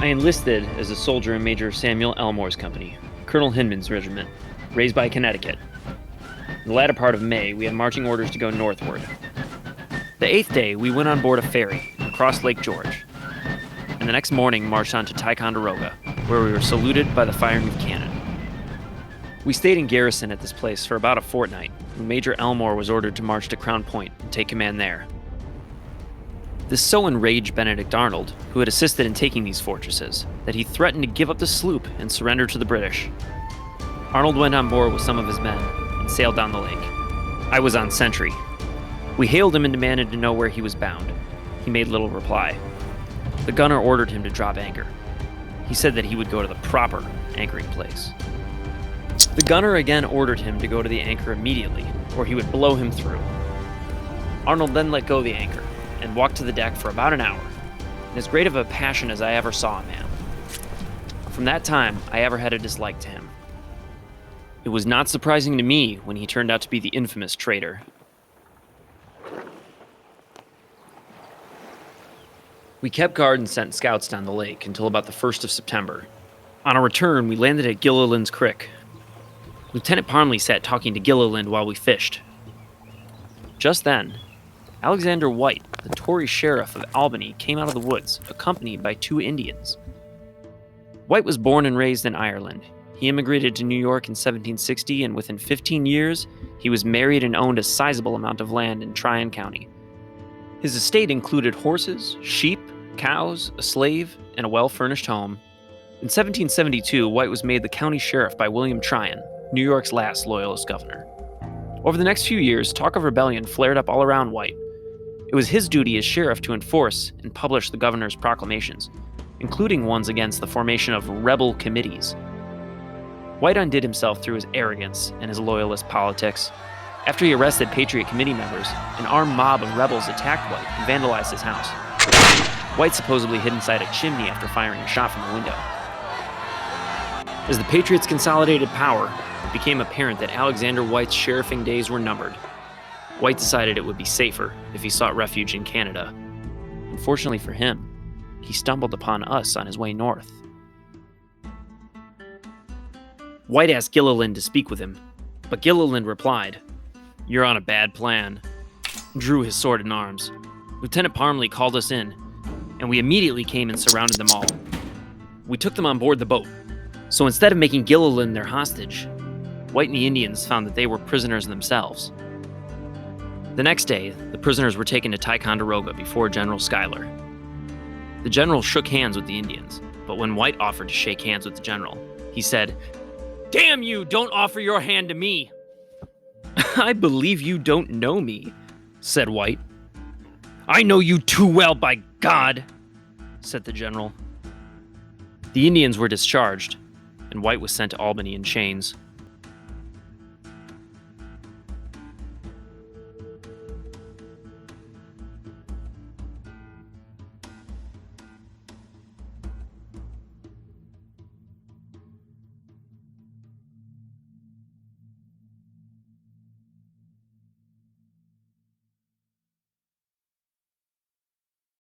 I enlisted as a soldier in Major Samuel Elmore's company, Colonel Hinman's regiment, raised by Connecticut. In the latter part of May, we had marching orders to go northward. The 8th day, we went on board a ferry across Lake George, and the next morning marched on to Ticonderoga, where we were saluted by the firing of cannon. We stayed in garrison at this place for about a fortnight, when Major Elmore was ordered to march to Crown Point and take command there. This so enraged Benedict Arnold, who had assisted in taking these fortresses, that he threatened to give up the sloop and surrender to the British. Arnold went on board with some of his men and sailed down the lake. I was on sentry. We hailed him and demanded to know where he was bound. He made little reply. The gunner ordered him to drop anchor. He said that he would go to the proper anchoring place. The gunner again ordered him to go to the anchor immediately, or he would blow him through. Arnold then let go the anchor and walked to the deck for about an hour, in as great of a passion as I ever saw a man. From that time, I ever had a dislike to him. It was not surprising to me when he turned out to be the infamous traitor. We kept guard and sent scouts down the lake until about the 1st of September. On our return, we landed at Gilliland's Creek. Lieutenant Parmley sat talking to Gilliland while we fished. Just then, Alexander White, the Tory sheriff of Albany, came out of the woods, accompanied by 2 Indians. White was born and raised in Ireland. He immigrated to New York in 1760, and within 15 years, he was married and owned a sizable amount of land in Tryon County. His estate included horses, sheep, cows, a slave, and a well-furnished home. In 1772, White was made the county sheriff by William Tryon, New York's last Loyalist governor. Over the next few years, talk of rebellion flared up all around White. It was his duty as sheriff to enforce and publish the governor's proclamations, including ones against the formation of rebel committees. White undid himself through his arrogance and his loyalist politics. After he arrested Patriot Committee members, an armed mob of rebels attacked White and vandalized his house. White supposedly hid inside a chimney after firing a shot from the window. As the Patriots consolidated power, it became apparent that Alexander White's sheriffing days were numbered. White decided it would be safer if he sought refuge in Canada. Unfortunately for him, he stumbled upon us on his way north. White asked Gilliland to speak with him, but Gilliland replied, "You're on a bad plan," and drew his sword in arms. Lieutenant Parmley called us in, and we immediately came and surrounded them all. We took them on board the boat, so instead of making Gilliland their hostage, White and the Indians found that they were prisoners themselves. The next day, the prisoners were taken to Ticonderoga before General Schuyler. The general shook hands with the Indians, but when White offered to shake hands with the general, he said, "Damn you, don't offer your hand to me." "I believe you don't know me," said White. "I know you too well, by God," said the general. The Indians were discharged, and White was sent to Albany in chains.